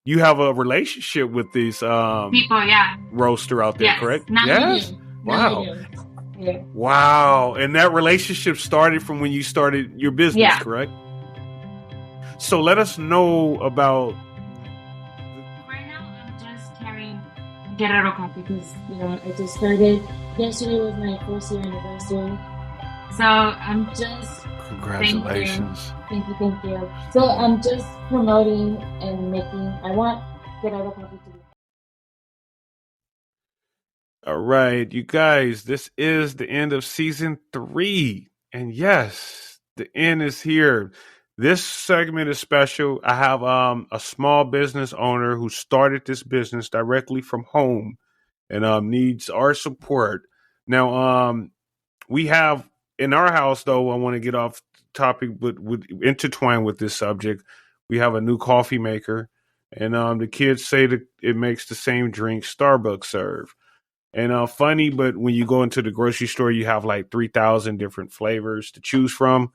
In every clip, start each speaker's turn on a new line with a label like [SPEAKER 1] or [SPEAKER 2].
[SPEAKER 1] you have a relationship with these
[SPEAKER 2] people. Yeah.
[SPEAKER 1] roaster out there,
[SPEAKER 2] Yes.
[SPEAKER 1] correct?
[SPEAKER 2] Now
[SPEAKER 1] Yes.
[SPEAKER 2] we do.
[SPEAKER 1] Wow.
[SPEAKER 2] Now we do. Yeah.
[SPEAKER 1] Wow. And that relationship started from when you started your business,
[SPEAKER 2] Yeah.
[SPEAKER 1] correct? So let us know about.
[SPEAKER 2] Right now, I'm just carrying Guerrero coffee because I just started. Yesterday was my first year anniversary, so I'm just.
[SPEAKER 1] Congratulations.
[SPEAKER 2] Thank you. So I'm just promoting and making. I want Guerrero coffee to be.
[SPEAKER 1] All right, you guys, this is the end of season 3. And yes, the end is here. This segment is special. I have a small business owner who started this business directly from home and needs our support. Now, we have in our house, though, I want to get off topic, but would intertwine with this subject. We have a new coffee maker, and the kids say that it makes the same drink Starbucks serve. And funny, but when you go into the grocery store, you have like 3,000 different flavors to choose from.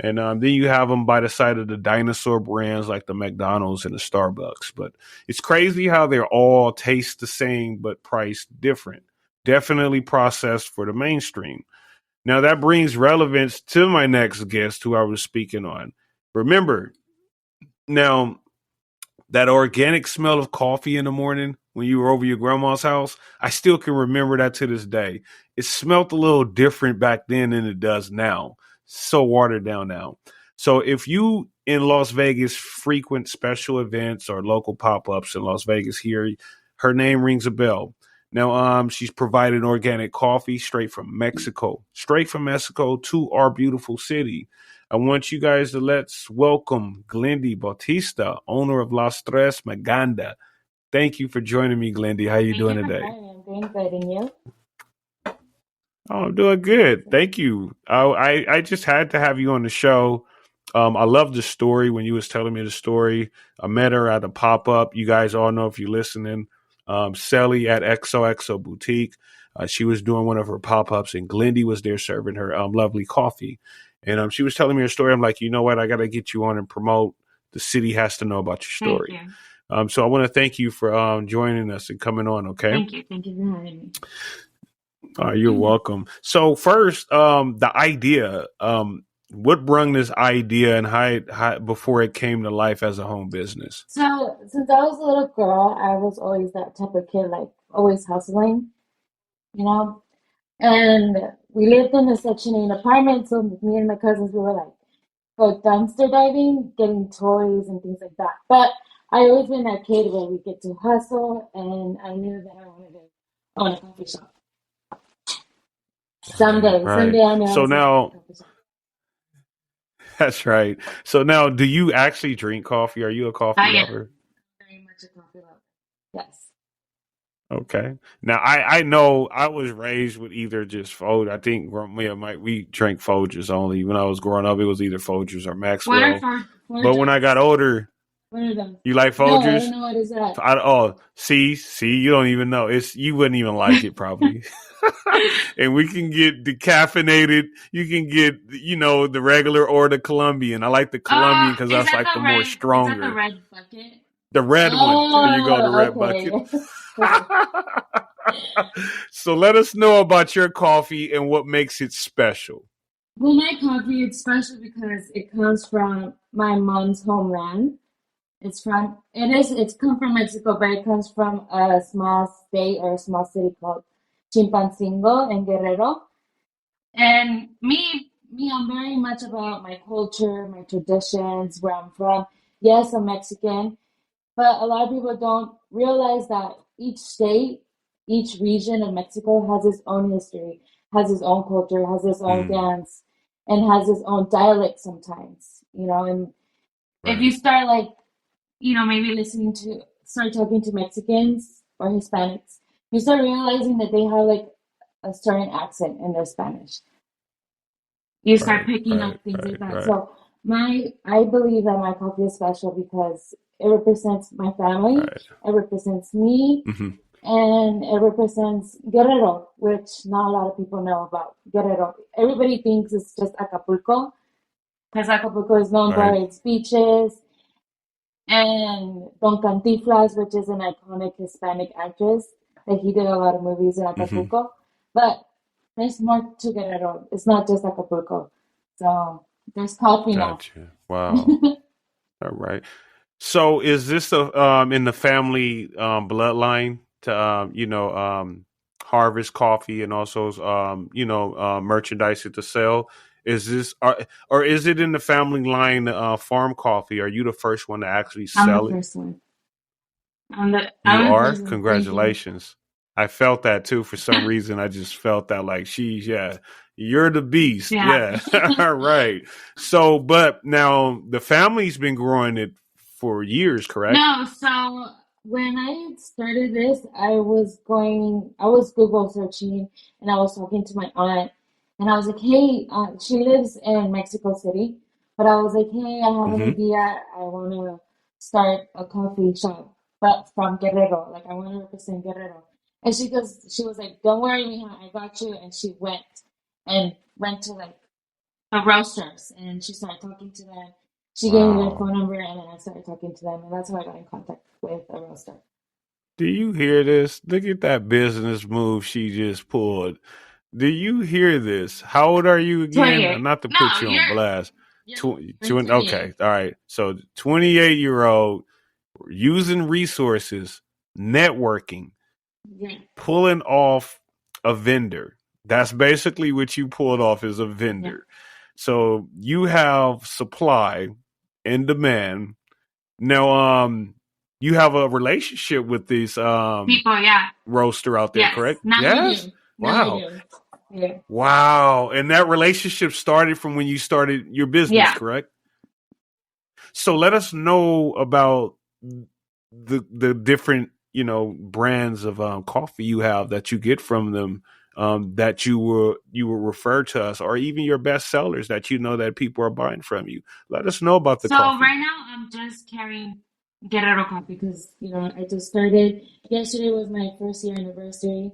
[SPEAKER 1] And then you have them by the side of the dinosaur brands like the McDonald's and the Starbucks. But it's crazy how they're all taste the same but priced different. Definitely processed for the mainstream. Now that brings relevance to my next guest who I was speaking on. Remember, now that organic smell of coffee in the morning when you were over your grandma's house, I still can remember that to this day. It smelled a little different back then than it does now. So watered down now. So if you in Las Vegas frequent special events or local pop-ups in Las Vegas here, her name rings a bell. Now, she's providing organic coffee straight from Mexico to our beautiful city. I want you guys to let's welcome Glendy Bautista, owner of Las Tres Maganda. Thank you for joining me, Glendy. How you doing today?
[SPEAKER 2] I'm doing good, and you?
[SPEAKER 1] Oh, I'm doing good. Thank you. I just had to have you on the show. I love the story when you was telling me the story. I met her at a pop up. You guys all know if you're listening. Sally at XOXO Boutique. She was doing one of her pop ups, and Glendy was there serving her lovely coffee. And she was telling me her story. I'm like, you know what? I got to get you on and promote. The city has to know about your story.
[SPEAKER 2] Thank you.
[SPEAKER 1] So I want to thank you for joining us and coming on. Okay.
[SPEAKER 2] Thank you for having me.
[SPEAKER 1] You're welcome. So first, the idea. What brung this idea and how before it came to life as a home business?
[SPEAKER 2] So since I was a little girl, I was always that type of kid, like always hustling, you know. And we lived in a Section 8 apartment, so me and my cousins, we were like go dumpster diving, getting toys and things like that. But I always been that kid where we get to hustle, and I knew that I wanted to own a coffee shop. Someday I know.
[SPEAKER 1] So now, that's right. So now, do you actually drink coffee? Are you a coffee lover?
[SPEAKER 2] Very much a coffee lover. Yes.
[SPEAKER 1] Okay. Now I know I was raised with either just Folgers. I think we drank Folgers only. When I was growing up, it was either Folgers or Maxwell. But when I got older,
[SPEAKER 2] what are those?
[SPEAKER 1] You like Folgers?
[SPEAKER 2] No, I don't know what is that.
[SPEAKER 1] See, you don't even know. You wouldn't even like it probably. And we can get decaffeinated. You can get, the regular or the Colombian. I like the Colombian because that's like the more stronger.
[SPEAKER 2] Is that the red bucket?
[SPEAKER 1] The red one. There you go, the red bucket. So let us know about your coffee and what makes it special.
[SPEAKER 2] Well, my coffee is special because it comes from my mom's homeland. It's come from Mexico, but it comes from a small state or a small city called Chilpancingo in Guerrero. And me, I'm very much about my culture, my traditions, where I'm from. Yes, I'm Mexican, but a lot of people don't realize that each state, each region of Mexico has its own history, has its own culture, has its own dance, and has its own dialect sometimes, and if you start maybe start talking to Mexicans or Hispanics, you start realizing that they have like a certain accent in their Spanish. You start picking up things like that. So I believe that my coffee is special because it represents my family, it represents me, and it represents Guerrero, which not a lot of people know about Guerrero. Everybody thinks it's just Acapulco, because Acapulco is known for its beaches. and Don Cantinflas, which is an iconic Hispanic actress. Like he did a lot of movies in
[SPEAKER 1] Hmm.
[SPEAKER 2] Acapulco, but there's more to Guerrero. It's not just Acapulco. So there's coffee now.
[SPEAKER 1] Gotcha. Wow. All right. So is this in the family bloodline to harvest coffee and also merchandise to sell? Is this or is it in the family line farm coffee? Are you the first one to actually
[SPEAKER 2] I'm the
[SPEAKER 1] sell it?
[SPEAKER 2] first one.
[SPEAKER 1] You
[SPEAKER 2] I'm the
[SPEAKER 1] are?
[SPEAKER 2] first one. Thank you.
[SPEAKER 1] Congratulations. I felt that too for some reason. I just felt that like yeah, you're the beast.
[SPEAKER 2] Yeah.
[SPEAKER 1] Yeah. All right. So, but now the family's been growing it for years, correct?
[SPEAKER 2] No, so when I started this, I was Google searching and I was talking to my aunt and I was like, hey, she lives in Mexico City, but I was like, hey, I have an
[SPEAKER 1] Mm-hmm.
[SPEAKER 2] idea. I want to start a coffee shop, but from Guerrero. Like, I want to represent Guerrero. And she was like, don't worry, mija, I got you. And she went to like the roasters, and she started talking to them. She gave me their
[SPEAKER 1] Wow.
[SPEAKER 2] phone number, and then I started talking to them, and that's how I got in contact with a roaster.
[SPEAKER 1] Do you hear this? Look at that business move she just pulled. Do you hear this? How old are you again?
[SPEAKER 2] 28.
[SPEAKER 1] Not to
[SPEAKER 2] No,
[SPEAKER 1] put you on blast.
[SPEAKER 2] you're like
[SPEAKER 1] 20,
[SPEAKER 2] 28.
[SPEAKER 1] okay. All right. So 28-year-old using resources, networking,
[SPEAKER 2] Yeah,
[SPEAKER 1] pulling off a vendor. That's basically what you pulled off as a
[SPEAKER 2] yeah.
[SPEAKER 1] vendor. So you have supply and demand. Now, you have a relationship with this
[SPEAKER 2] People, yeah.
[SPEAKER 1] roaster out there,
[SPEAKER 2] Yes.
[SPEAKER 1] correct?
[SPEAKER 2] Now I
[SPEAKER 1] Yes.
[SPEAKER 2] do. Now I
[SPEAKER 1] Wow.
[SPEAKER 2] do. Yeah.
[SPEAKER 1] Wow. And that relationship started from when you started your business,
[SPEAKER 2] Yeah.
[SPEAKER 1] correct? So let us know about the different brands of coffee you have that you get from them, that you will refer to us, or even your best sellers that that people are buying from you. Let us know about the
[SPEAKER 2] So
[SPEAKER 1] coffee.
[SPEAKER 2] right now I'm just carrying Guerrero coffee because, I just started. Yesterday was my first year anniversary.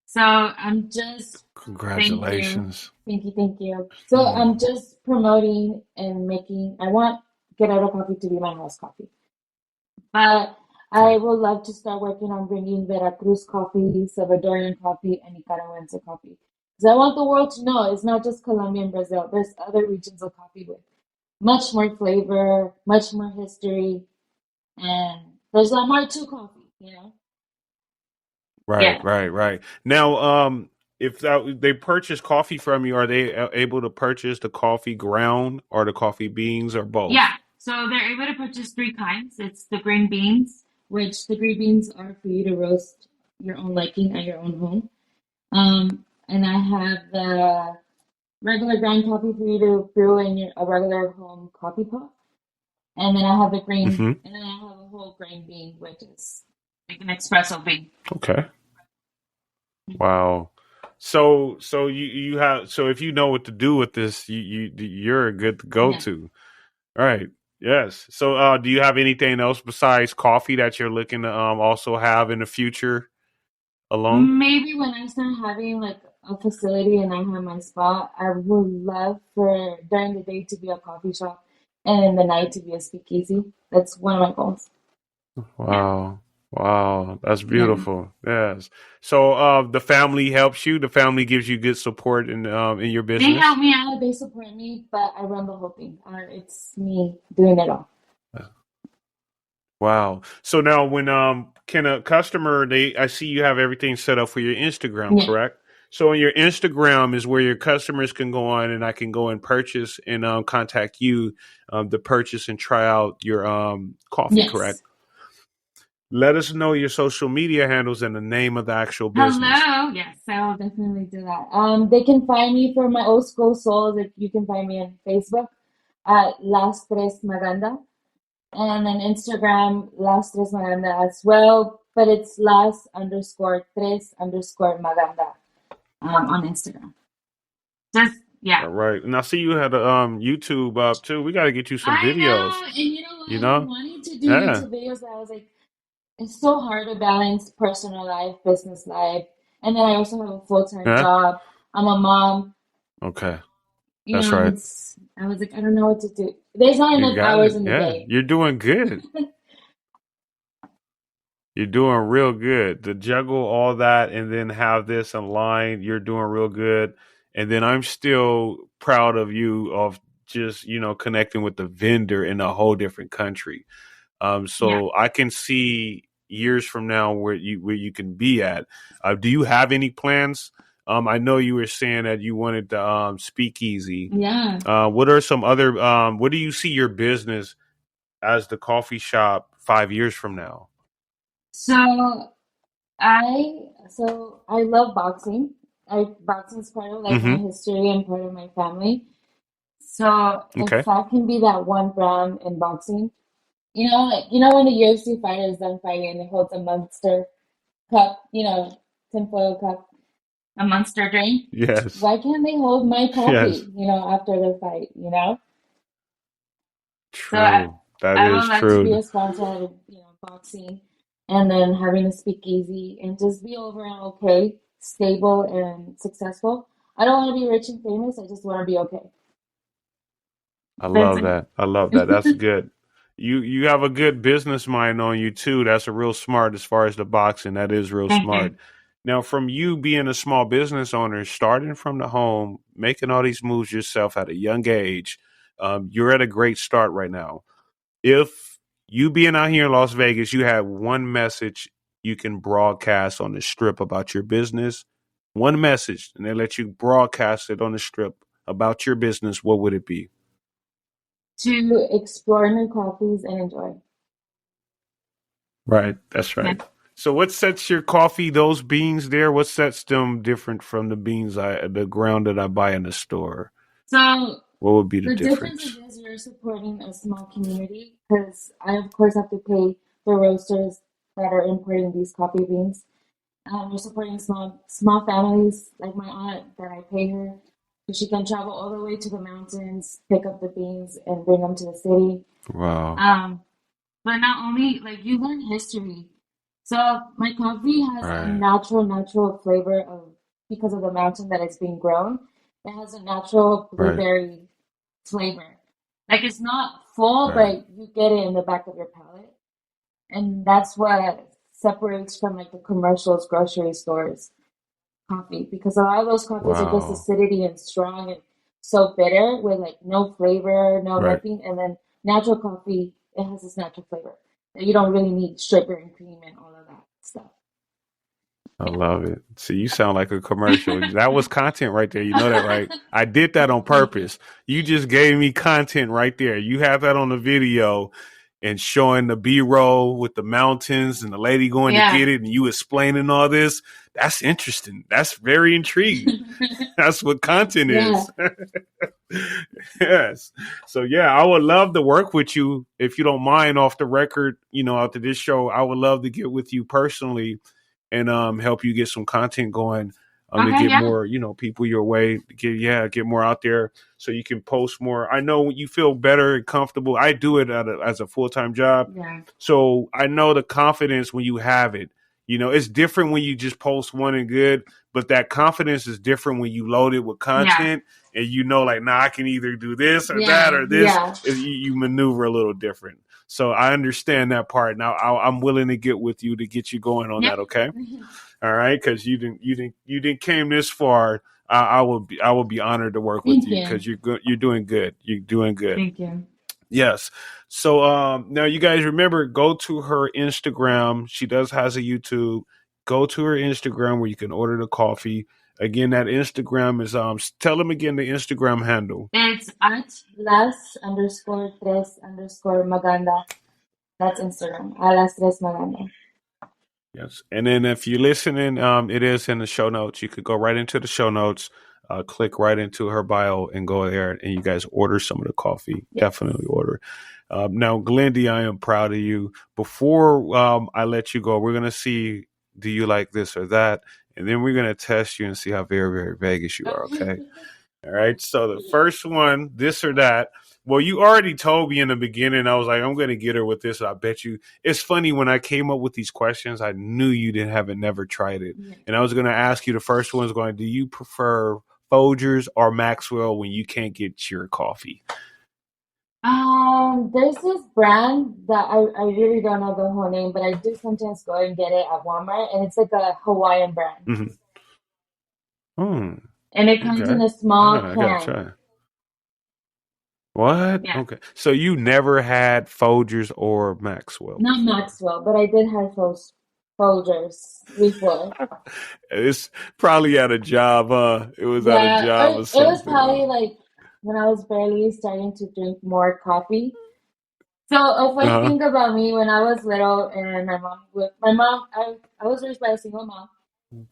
[SPEAKER 2] So I'm just, thank you,
[SPEAKER 1] Congratulations.
[SPEAKER 2] thank you. So
[SPEAKER 1] Hmm.
[SPEAKER 2] I'm just promoting and I want Guerrero Coffee to be my house coffee. But
[SPEAKER 1] Okay.
[SPEAKER 2] I would love to start working on bringing Veracruz coffee, Salvadorian coffee, and Nicaraguense coffee. Because I want the world to know it's not just Colombia and Brazil. There's other regions of coffee with much more flavor, much more history, and there's a lot more to coffee.
[SPEAKER 1] Right,
[SPEAKER 2] Yeah.
[SPEAKER 1] right, right. Now, if they purchase coffee from you, are they able to purchase the coffee ground or the coffee beans or
[SPEAKER 2] Yeah,
[SPEAKER 1] both?
[SPEAKER 2] so they're able to purchase three kinds. It's the green beans, which the green beans are for you to roast your own liking at your own home. And I have the regular ground coffee for you to brew in a regular home coffee pot. And then I have
[SPEAKER 1] Hmm.
[SPEAKER 2] and then I have a whole grain bean, which is like an espresso bean.
[SPEAKER 1] Okay. Wow. So you have, so if you know what to do with this, you're good to go
[SPEAKER 2] Yeah.
[SPEAKER 1] to. All right. Yes. So do you have anything else besides coffee that you're looking to also have in the future alone?
[SPEAKER 2] Maybe when I start having like a facility and I have my spot, I would love for during the day to be a coffee shop and in the night to be a speakeasy. That's one of my goals. Yeah.
[SPEAKER 1] Wow. Wow. That's
[SPEAKER 2] Yeah.
[SPEAKER 1] beautiful. Yes. So the family helps you. The family gives you good support in your
[SPEAKER 2] They
[SPEAKER 1] business.
[SPEAKER 2] help me out, they support me, but I run the whole thing. It's me doing it all.
[SPEAKER 1] Wow. So now when can a customer, they I see you have everything set up for your Instagram,
[SPEAKER 2] Yeah.
[SPEAKER 1] correct? So on your Instagram is where your customers can go on, and I can go and purchase and contact you to purchase and try out your coffee, correct?
[SPEAKER 2] Yes.
[SPEAKER 1] Let us know your social media handles and the name of the actual business.
[SPEAKER 2] Hello. Yes, I will definitely do that. They can find me for my old school souls. If you can find me on Facebook at Las Tres Maganda, and on Instagram Las Tres Maganda as well. But it's Las underscore Tres underscore Maganda on Instagram. Just yeah.
[SPEAKER 1] All right. And I see you had a YouTube up too. We got to get you some
[SPEAKER 2] I
[SPEAKER 1] videos.
[SPEAKER 2] know, and you know what?
[SPEAKER 1] You
[SPEAKER 2] I've been
[SPEAKER 1] know?
[SPEAKER 2] wanting to do
[SPEAKER 1] Yeah.
[SPEAKER 2] YouTube videos, but I was like, it's so hard to balance personal life, business life, and then I also have a full-time
[SPEAKER 1] Yeah.
[SPEAKER 2] job. I'm a mom.
[SPEAKER 1] Okay. That's right.
[SPEAKER 2] I was like, I don't know what to do. There's not
[SPEAKER 1] You
[SPEAKER 2] enough
[SPEAKER 1] got
[SPEAKER 2] hours
[SPEAKER 1] it.
[SPEAKER 2] in the
[SPEAKER 1] Yeah,
[SPEAKER 2] day.
[SPEAKER 1] you're doing good. You're doing real good. To juggle all that and then have this online, you're doing real good. And then I'm still proud of you of just, connecting with the vendor in a whole different country.
[SPEAKER 2] Yeah.
[SPEAKER 1] So I can see years from now where you can be at. Do you have any plans? I know you were saying that you wanted to speak easy.
[SPEAKER 2] Yeah.
[SPEAKER 1] What are some other what do you see your business as the coffee shop 5 years from now?
[SPEAKER 2] So I love boxing. Boxing is part of like my
[SPEAKER 1] Mm-hmm.
[SPEAKER 2] history and part of my family. So
[SPEAKER 1] Okay.
[SPEAKER 2] if I can be that one brand in boxing, like when the UFC fighter is done fighting and he holds a monster cup, tinfoil cup, a monster drink.
[SPEAKER 1] Yes.
[SPEAKER 2] Why can't they hold my
[SPEAKER 1] Yes.
[SPEAKER 2] coffee, after the fight? So
[SPEAKER 1] True. That
[SPEAKER 2] I would
[SPEAKER 1] is
[SPEAKER 2] like to be
[SPEAKER 1] true.
[SPEAKER 2] a sponsor of, boxing and then having a speakeasy and just be overall okay, stable and successful. I don't want to be rich and famous. I just want to be okay.
[SPEAKER 1] I
[SPEAKER 2] That's
[SPEAKER 1] love
[SPEAKER 2] it.
[SPEAKER 1] that. I love that. That's good. You have a good business mind on you too. That's a real smart as far as the boxing. That is real
[SPEAKER 2] Thank you.
[SPEAKER 1] smart. Now, from you being a small business owner, starting from the home, making all these moves yourself at a young age, you're at a great start right now. If you being out here in Las Vegas, you have one message you can broadcast on the strip about your business, one message, and they let you broadcast it on the strip about your business, what would it be?
[SPEAKER 2] To explore new coffees and enjoy.
[SPEAKER 1] Right. That's
[SPEAKER 2] Yeah.
[SPEAKER 1] right. So what sets your coffee, those beans there, what sets them different from the the ground that I buy in the store?
[SPEAKER 2] So
[SPEAKER 1] What would be the
[SPEAKER 2] the difference
[SPEAKER 1] difference?
[SPEAKER 2] is this: you're supporting a small community because I, of course, have to pay the roasters that are importing these coffee beans. You're supporting small families like my aunt that I pay her so she can travel all the way to the mountains, pick up the beans, and bring them to the city.
[SPEAKER 1] Wow.
[SPEAKER 2] Um, but not only like you learn history. So my coffee has a
[SPEAKER 1] Right.
[SPEAKER 2] natural flavor of because of the mountain that it's being grown. It has a natural
[SPEAKER 1] Right.
[SPEAKER 2] blueberry flavor. Like it's not full,
[SPEAKER 1] Right.
[SPEAKER 2] but you get it in the back of your palate. And that's what separates from like the commercials, grocery stores coffee. Because a lot of those coffees are just
[SPEAKER 1] Wow.
[SPEAKER 2] acidity and strong and so bitter with like no flavor, no
[SPEAKER 1] Right.
[SPEAKER 2] nothing. And then natural coffee, it has this natural flavor. You don't really need sugar and cream and all of that stuff.
[SPEAKER 1] I love it. See, you sound like a commercial. That was content right there. You know that, right? I did that on
[SPEAKER 2] Thank you.
[SPEAKER 1] purpose. You just gave me content right there. You have that on the video and showing the B-roll with the mountains and the lady going to
[SPEAKER 2] Yeah.
[SPEAKER 1] get it and you explaining all this. That's interesting. That's very intriguing. That's what content
[SPEAKER 2] Yeah.
[SPEAKER 1] is. Yes. So yeah, I would love to work with you if you don't mind off the record, after this show. I would love to get with you personally and help you get some content going to
[SPEAKER 2] Okay,
[SPEAKER 1] get
[SPEAKER 2] yeah.
[SPEAKER 1] more, people your way, get more out there so you can post more. I know you feel better and comfortable. I do it as a full-time job.
[SPEAKER 2] Yeah.
[SPEAKER 1] So I know the confidence when you have it. It's different when you just post one and good, but that confidence is different when you load it with
[SPEAKER 2] Yeah.
[SPEAKER 1] content and like, nah, I can either do this or that
[SPEAKER 2] Yeah.
[SPEAKER 1] or this.
[SPEAKER 2] Yeah.
[SPEAKER 1] You maneuver a little different. So I understand that part. Now I'm willing to get with you to get you going on
[SPEAKER 2] Yep.
[SPEAKER 1] that. Okay. All right. Cause you didn't came this far. I will be honored to work with
[SPEAKER 2] Thank
[SPEAKER 1] you
[SPEAKER 2] you.
[SPEAKER 1] because you're good. You're doing good. You're doing good.
[SPEAKER 2] Thank you.
[SPEAKER 1] Yes. So now you guys remember, go to her Instagram. She does has a YouTube. Go to her Instagram where you can order the coffee. Again, that Instagram is tell them again the Instagram handle.
[SPEAKER 2] It's at las_tres_maganda. That's Instagram. A las tres maganda.
[SPEAKER 1] Yes. And then if you're listening, it is in the show notes. You could go right into the show notes, click right into her bio and go there and you guys order some of the coffee.
[SPEAKER 2] Yes.
[SPEAKER 1] Definitely order. Now, Glendy, I am proud of you. Before I let you go, we're going to see, do you like this or that? And then we're going to test you and see how very, very Vegas you are.
[SPEAKER 2] Okay.
[SPEAKER 1] Okay. All right. So the first one, this or that. Well, you already told me in the beginning. I was like, I'm going to get her with this. I bet you. It's funny when I came up with these questions, I knew you didn't have it, never tried it.
[SPEAKER 2] Yeah.
[SPEAKER 1] And I was going to ask you, the first one is going, do you prefer Folgers or Maxwell when you can't get your coffee?
[SPEAKER 2] There's this brand that I really don't know the whole name, but I do sometimes go and get it at Walmart, and it's like a Hawaiian brand.
[SPEAKER 1] Mm-hmm. Mm,
[SPEAKER 2] And it comes in
[SPEAKER 1] okay.
[SPEAKER 2] a small
[SPEAKER 1] I gotta
[SPEAKER 2] can.
[SPEAKER 1] try. What?
[SPEAKER 2] Yeah.
[SPEAKER 1] Okay. So you never had Folgers or Maxwell
[SPEAKER 2] Not
[SPEAKER 1] before?
[SPEAKER 2] Maxwell, but I did have those Folgers before.
[SPEAKER 1] It's probably at a job, huh? It was at a
[SPEAKER 2] Yeah,
[SPEAKER 1] job or
[SPEAKER 2] it was
[SPEAKER 1] something,
[SPEAKER 2] probably
[SPEAKER 1] huh?
[SPEAKER 2] like when I was barely starting to drink more coffee. So if I
[SPEAKER 1] Uh-huh.
[SPEAKER 2] think about me when I was little and I was raised by a single mom.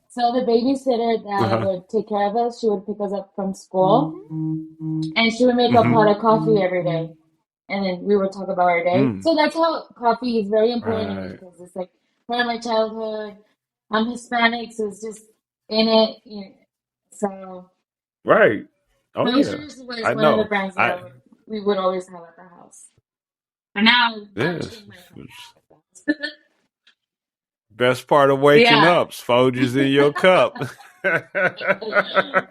[SPEAKER 2] So the babysitter that
[SPEAKER 1] Uh-huh.
[SPEAKER 2] would take care of us, she would pick us up from school and she would make a
[SPEAKER 1] Mm-hmm.
[SPEAKER 2] pot of coffee every day. And then we would talk about our day.
[SPEAKER 1] Mm.
[SPEAKER 2] So that's how coffee is very important to me
[SPEAKER 1] Right.
[SPEAKER 2] because it's like part of my childhood. I'm Hispanic, so it's just in it. You know. So
[SPEAKER 1] Right. Oh yeah.
[SPEAKER 2] Folgers was
[SPEAKER 1] I
[SPEAKER 2] one of the
[SPEAKER 1] know.
[SPEAKER 2] brands that
[SPEAKER 1] I
[SPEAKER 2] we would always have at the house. But now I only
[SPEAKER 1] Yes.
[SPEAKER 2] drink my coffee.
[SPEAKER 1] Best part of waking
[SPEAKER 2] Yeah.
[SPEAKER 1] up, Folgers in your cup.
[SPEAKER 2] Yeah.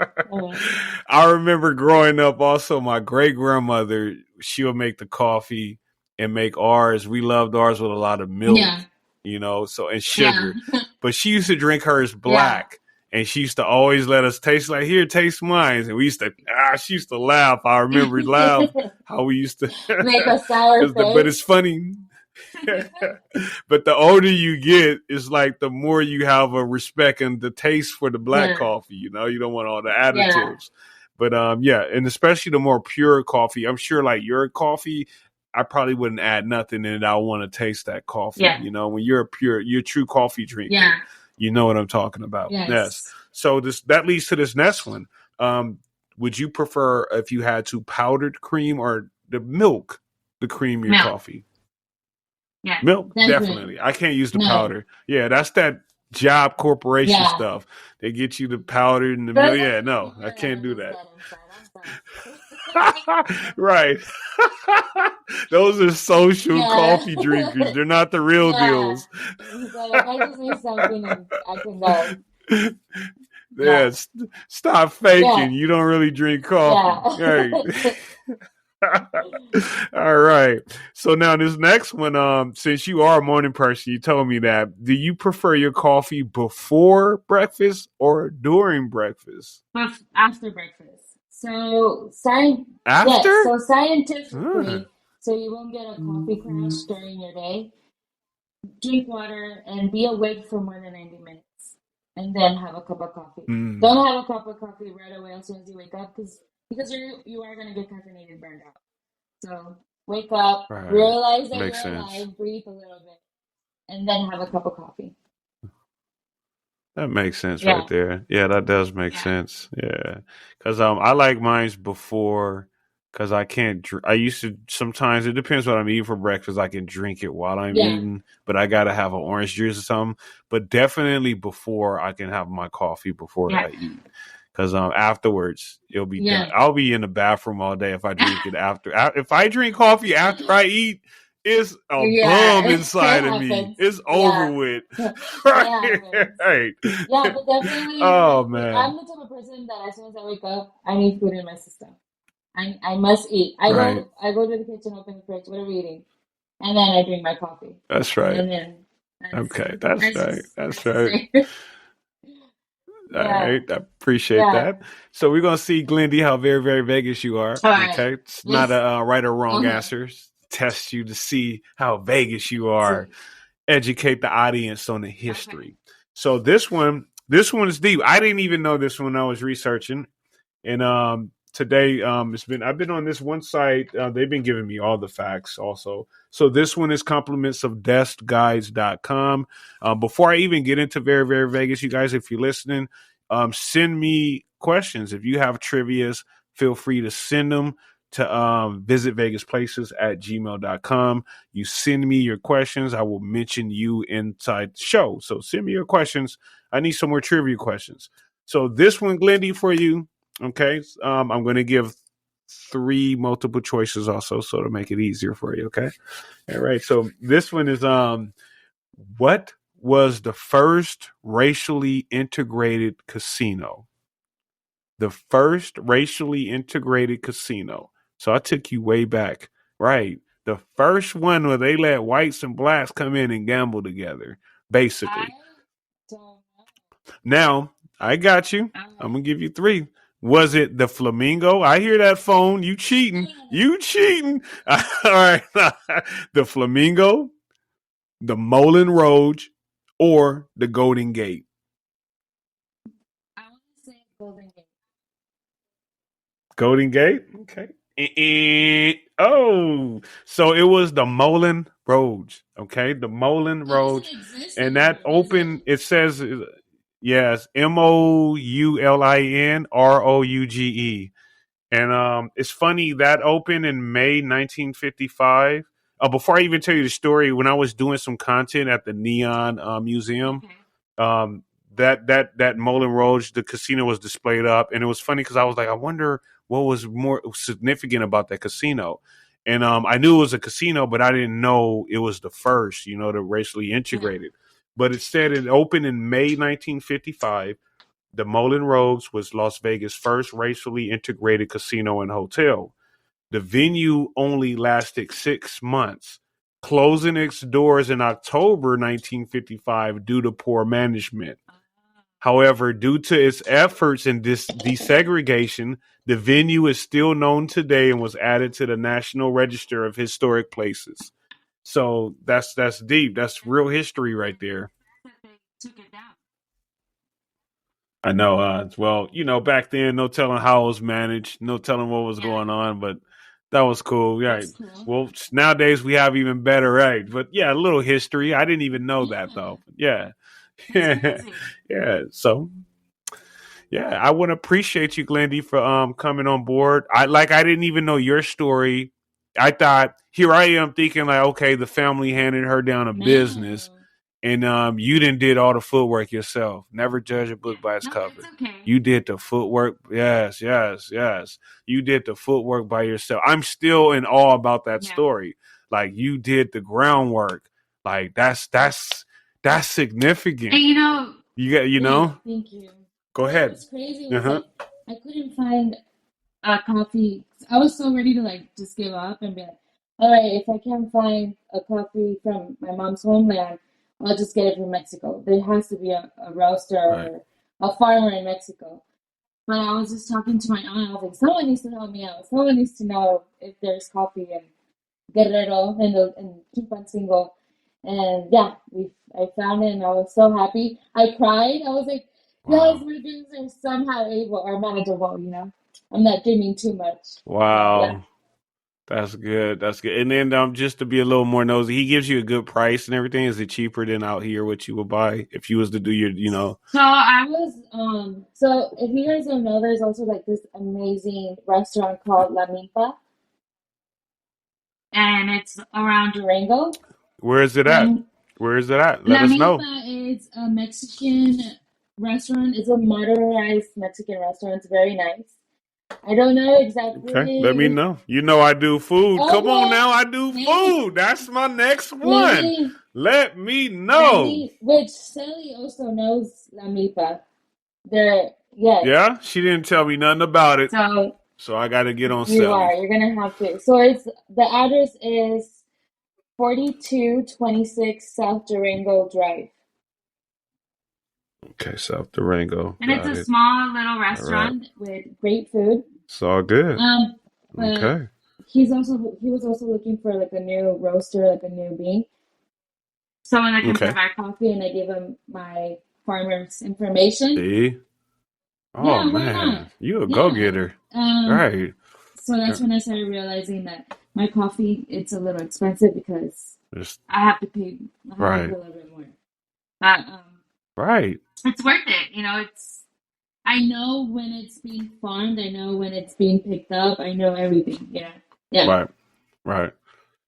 [SPEAKER 1] I remember growing up also my great grandmother, she would make the coffee and make ours. We loved ours with a lot of milk,
[SPEAKER 2] Yeah.
[SPEAKER 1] so and
[SPEAKER 2] Yeah.
[SPEAKER 1] sugar. But she used to drink hers
[SPEAKER 2] Yeah.
[SPEAKER 1] black. And she used to always let us taste like, here, taste mine. And we used to, she used to laugh. I remember laugh how we used to,
[SPEAKER 2] Make a sour
[SPEAKER 1] but it's
[SPEAKER 2] face.
[SPEAKER 1] funny. But the older you get, it's like the more you have a respect and the taste for the black
[SPEAKER 2] Yeah.
[SPEAKER 1] coffee. You don't want all the
[SPEAKER 2] Yeah.
[SPEAKER 1] additives. But yeah, and especially the more pure coffee. I'm sure like your coffee, I probably wouldn't add nothing in it. I want to taste that coffee.
[SPEAKER 2] Yeah.
[SPEAKER 1] When you're a true coffee drinker,
[SPEAKER 2] Yeah.
[SPEAKER 1] you know what I'm talking about. Yes.
[SPEAKER 2] Yes.
[SPEAKER 1] So that leads to this next one. Would you prefer if you had to powdered cream or the cream your
[SPEAKER 2] Milk.
[SPEAKER 1] coffee?
[SPEAKER 2] Yeah.
[SPEAKER 1] Milk,
[SPEAKER 2] Definitely.
[SPEAKER 1] definitely. I can't use the
[SPEAKER 2] No.
[SPEAKER 1] powder. Yeah, that's that job corporation
[SPEAKER 2] Yeah.
[SPEAKER 1] stuff. They get you the powder and the
[SPEAKER 2] But
[SPEAKER 1] milk.
[SPEAKER 2] it
[SPEAKER 1] Yeah,
[SPEAKER 2] doesn't make
[SPEAKER 1] no,
[SPEAKER 2] me
[SPEAKER 1] I
[SPEAKER 2] feel
[SPEAKER 1] can't
[SPEAKER 2] any
[SPEAKER 1] do
[SPEAKER 2] less
[SPEAKER 1] that.
[SPEAKER 2] bad inside. I'm sorry.
[SPEAKER 1] Right. Those are social
[SPEAKER 2] Yeah.
[SPEAKER 1] coffee drinkers. They're not the real
[SPEAKER 2] Yeah.
[SPEAKER 1] deals.
[SPEAKER 2] So like I just need something and I can go.
[SPEAKER 1] Yeah,
[SPEAKER 2] Yeah.
[SPEAKER 1] stop
[SPEAKER 2] Yeah.
[SPEAKER 1] faking. You don't really drink coffee. Right.
[SPEAKER 2] Yeah.
[SPEAKER 1] All right. So now this next one, since you are a morning person, you told me that. Do you prefer your coffee before breakfast or during breakfast?
[SPEAKER 2] But after breakfast. Yes,
[SPEAKER 1] After?
[SPEAKER 2] so
[SPEAKER 1] Uh,
[SPEAKER 2] scientifically, so you won't get a coffee crash during your day, drink water and be awake for more than 90 minutes and then have a cup of coffee.
[SPEAKER 1] mm,
[SPEAKER 2] Don't have a cup of coffee right away as soon as you wake up because you are going to get caffeinated burned out. So wake up,
[SPEAKER 1] right.
[SPEAKER 2] realize that
[SPEAKER 1] Makes
[SPEAKER 2] you're
[SPEAKER 1] sense.
[SPEAKER 2] alive, breathe a little bit, and then have a cup of coffee.
[SPEAKER 1] That makes sense right
[SPEAKER 2] Yeah.
[SPEAKER 1] there. Yeah, that does make
[SPEAKER 2] Yeah.
[SPEAKER 1] sense. Yeah, because I like mine's before because I can't. I used to sometimes it depends what I'm eating for breakfast. I can drink it while I'm
[SPEAKER 2] Yeah.
[SPEAKER 1] eating, but I gotta have an orange juice or something. But definitely before I can have my coffee before
[SPEAKER 2] Yeah.
[SPEAKER 1] I eat. Because afterwards it'll be done.
[SPEAKER 2] Yeah.
[SPEAKER 1] I'll be in the bathroom all day if I drink it after. If I drink coffee after I eat, it's a
[SPEAKER 2] Yeah.
[SPEAKER 1] bum
[SPEAKER 2] It
[SPEAKER 1] inside of me.
[SPEAKER 2] happens.
[SPEAKER 1] It's over
[SPEAKER 2] Yeah.
[SPEAKER 1] with.
[SPEAKER 2] It
[SPEAKER 1] Right.
[SPEAKER 2] happens.
[SPEAKER 1] Right.
[SPEAKER 2] Yeah, but definitely,
[SPEAKER 1] Oh
[SPEAKER 2] like,
[SPEAKER 1] man.
[SPEAKER 2] I'm the type of person that as soon as I wake up, I need food in my system. I must eat.
[SPEAKER 1] Right.
[SPEAKER 2] I go to the kitchen, open the fridge, what are we eating? And then I drink my coffee.
[SPEAKER 1] That's right.
[SPEAKER 2] And then
[SPEAKER 1] Okay. That's right. That's
[SPEAKER 2] that's just
[SPEAKER 1] right.
[SPEAKER 2] it.
[SPEAKER 1] All
[SPEAKER 2] Yeah.
[SPEAKER 1] right. I appreciate
[SPEAKER 2] Yeah.
[SPEAKER 1] that. So we're gonna see, Glendy, how very, very Vegas you are.
[SPEAKER 2] All right.
[SPEAKER 1] Okay. It's not
[SPEAKER 2] Yes.
[SPEAKER 1] a right or wrong
[SPEAKER 2] Okay.
[SPEAKER 1] answer. Test you to see how Vegas you are.
[SPEAKER 2] Sweet.
[SPEAKER 1] Educate the audience on the
[SPEAKER 2] Okay.
[SPEAKER 1] history. So this one's deep. I didn't even know this when I was researching. And today I've been on this one site. They've been giving me all the facts also. So this one is compliments of deskguides.com. Before I even get into Very, Very Vegas, you guys, if you're listening, send me questions. If you have trivias, feel free to send them to visitvegasplaces at gmail.com. You send me your questions. I will mention you inside the show. So send me your questions. I need some more trivia questions. So this one, Glendy, for you. Okay. I'm going to give 3 multiple choices also, so to make it easier for you. Okay. All right. So this one is what was the first racially integrated casino? the first racially integrated casino. So I took you way back. Right. The first one where they let whites and blacks come in and gamble together, basically.
[SPEAKER 2] don't know.
[SPEAKER 1] Now, I got you. I'm going to give you three. Was it the Flamingo? I hear that phone. You cheating. You cheating. All right. The Flamingo, the Moulin Rouge, or the Golden Gate?
[SPEAKER 2] I want to say Golden Gate.
[SPEAKER 1] Golden Gate? Okay. Oh, so it was the Moulin Rouge. Okay. The Moulin Rouge. And that open, it says, yes, MOULINROUGE. And it's funny that opened in May 1955. Before I even tell you the story, when I was doing some content at the Neon Museum, um, that Moulin Rouge, the casino was displayed up, and it was funny because I was like, I wonder what was more significant about that casino. And I knew it was a casino, but I didn't know it was the first, you know, the racially integrated. But it said it opened in May 1955. The Moulin Rouge was Las Vegas' first racially integrated casino and hotel. The venue only lasted 6 months, closing its doors in October 1955 due to poor management. However, due to its efforts in this desegregation, the venue is still known today and was added to the National Register of Historic Places. So that's deep. That's real history right there.
[SPEAKER 2] Took it down.
[SPEAKER 1] I know. Well, you know, back then, no telling how it was managed, no telling what was going on, but that was cool. Right.
[SPEAKER 2] Cool.
[SPEAKER 1] Well, nowadays we have even better, right? But yeah, a little history. I didn't even know that though. Yeah. Yeah. So yeah, I want to appreciate you, Glendy, for coming on board. I didn't even know your story. I thought here I am thinking like, okay, the family handed her down a business, and you did all the footwork yourself. Never judge a book by its cover.
[SPEAKER 2] Okay.
[SPEAKER 1] You did the footwork. Yes. You did the footwork by yourself. I'm still in awe about that story. Like you did the groundwork. Like that's significant.
[SPEAKER 2] And you know,
[SPEAKER 1] Thank you. Go ahead.
[SPEAKER 2] What's crazy was like I couldn't find a coffee. I was so ready to like just give up and be like, all right, if I can't find a coffee from my mom's homeland, I'll just get it from Mexico. There has to be a roaster or a farmer in Mexico. But I was just talking to my aunt. I was like, someone needs to help me out. Someone needs to know if there's coffee in Guerrero and Chilpancingo. And yeah, I found it and I was so happy. I cried. I was like, yes, my dreams are somehow able or manageable, you know. I'm not dreaming too much.
[SPEAKER 1] Wow.
[SPEAKER 2] Yeah.
[SPEAKER 1] That's good. That's good. And then just to be a little more nosy, he gives you a good price and everything. Is it cheaper than out here what you would buy if you was to do your,
[SPEAKER 2] So I was so if you guys don't know, there's also like this amazing restaurant called La Milpa. And it's around Durango.
[SPEAKER 1] Where is it at? Where is it at? Let us know.
[SPEAKER 2] La Milpa is a Mexican restaurant. It's a modernized Mexican restaurant. It's very nice. I don't know exactly.
[SPEAKER 1] Okay, let me know. You know I do food. Okay. Come on now, I do food. That's my next one. Let me know.
[SPEAKER 2] Which Sally also knows La Milpa.
[SPEAKER 1] Yeah, she didn't tell me nothing about it. So I got to get on Sally.
[SPEAKER 2] You're going to have to. So the address is 4226 South Durango Drive.
[SPEAKER 1] Okay, South Durango.
[SPEAKER 2] And it's a small little restaurant with great food.
[SPEAKER 1] It's all good. Okay.
[SPEAKER 2] He was also looking for like a new roaster, like a new bean. Someone that can provide coffee, and I gave him my farmer's information.
[SPEAKER 1] See? Oh man, you a go-getter. Right.
[SPEAKER 2] So that's when I started realizing that my coffee, it's a little expensive because I have to pay a little bit more. But
[SPEAKER 1] right.
[SPEAKER 2] It's worth it. You know, I know when it's being farmed. I know when it's being picked up. I know everything. Yeah.
[SPEAKER 1] Right.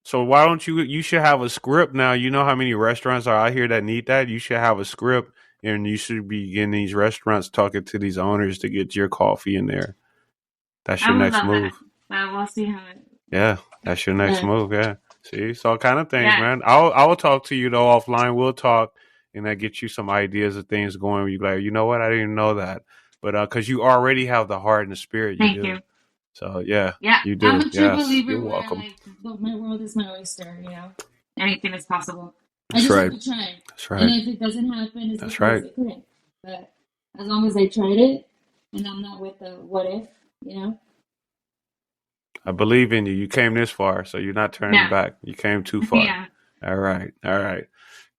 [SPEAKER 1] So why don't you should have a script now. You know how many restaurants are out here that need that? You should have a script, and you should be getting these restaurants talking to these owners to get your coffee in there. That's your next move.
[SPEAKER 2] But we'll see how it...
[SPEAKER 1] Yeah, that's your next move. Yeah. See, it's all kind of things, man. I will talk to you though offline. We'll talk, and I get you some ideas of things going. You like, you know what? I didn't know that. but because you already have the heart and the spirit, you
[SPEAKER 2] Thank
[SPEAKER 1] do.
[SPEAKER 2] you.
[SPEAKER 1] So yeah,
[SPEAKER 2] Yeah,
[SPEAKER 1] you
[SPEAKER 2] I'm
[SPEAKER 1] do.
[SPEAKER 2] a true
[SPEAKER 1] Yes,
[SPEAKER 2] believer
[SPEAKER 1] you're
[SPEAKER 2] where
[SPEAKER 1] welcome.
[SPEAKER 2] like my world is my oyster. Anything is possible. I
[SPEAKER 1] That's
[SPEAKER 2] just
[SPEAKER 1] right.
[SPEAKER 2] have to try.
[SPEAKER 1] That's
[SPEAKER 2] And
[SPEAKER 1] right.
[SPEAKER 2] if it doesn't happen, it's
[SPEAKER 1] That's
[SPEAKER 2] because
[SPEAKER 1] right.
[SPEAKER 2] it couldn't. But as long as I tried it, and I'm not with the what if.
[SPEAKER 1] I believe in you. You came this far, so you're not turning
[SPEAKER 2] Yeah,
[SPEAKER 1] back. You came too far.
[SPEAKER 2] yeah.
[SPEAKER 1] All right. All right.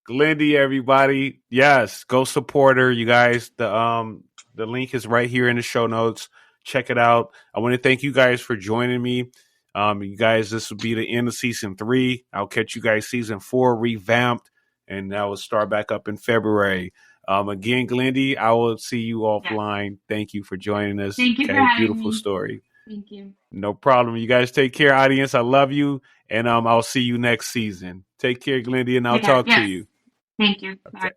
[SPEAKER 1] Glendy, everybody. Yes, go support her, you guys. The link is right here in the show notes. Check it out. I want to thank you guys for joining me. You guys, this will be the end of season 3. I'll catch you guys season 4 revamped, and that will start back up in February. Again, Glendy, I will see you
[SPEAKER 2] Yes.
[SPEAKER 1] offline. Thank you for joining us.
[SPEAKER 2] Thank you for
[SPEAKER 1] Okay,
[SPEAKER 2] having
[SPEAKER 1] beautiful
[SPEAKER 2] me.
[SPEAKER 1] story.
[SPEAKER 2] Thank you.
[SPEAKER 1] No problem. You guys take care, audience. I love you, and I'll see you next season. Take care, Glendy, and I'll
[SPEAKER 2] Take care.
[SPEAKER 1] talk to
[SPEAKER 2] Yes.
[SPEAKER 1] you.
[SPEAKER 2] Thank you.
[SPEAKER 1] Okay.
[SPEAKER 2] Bye.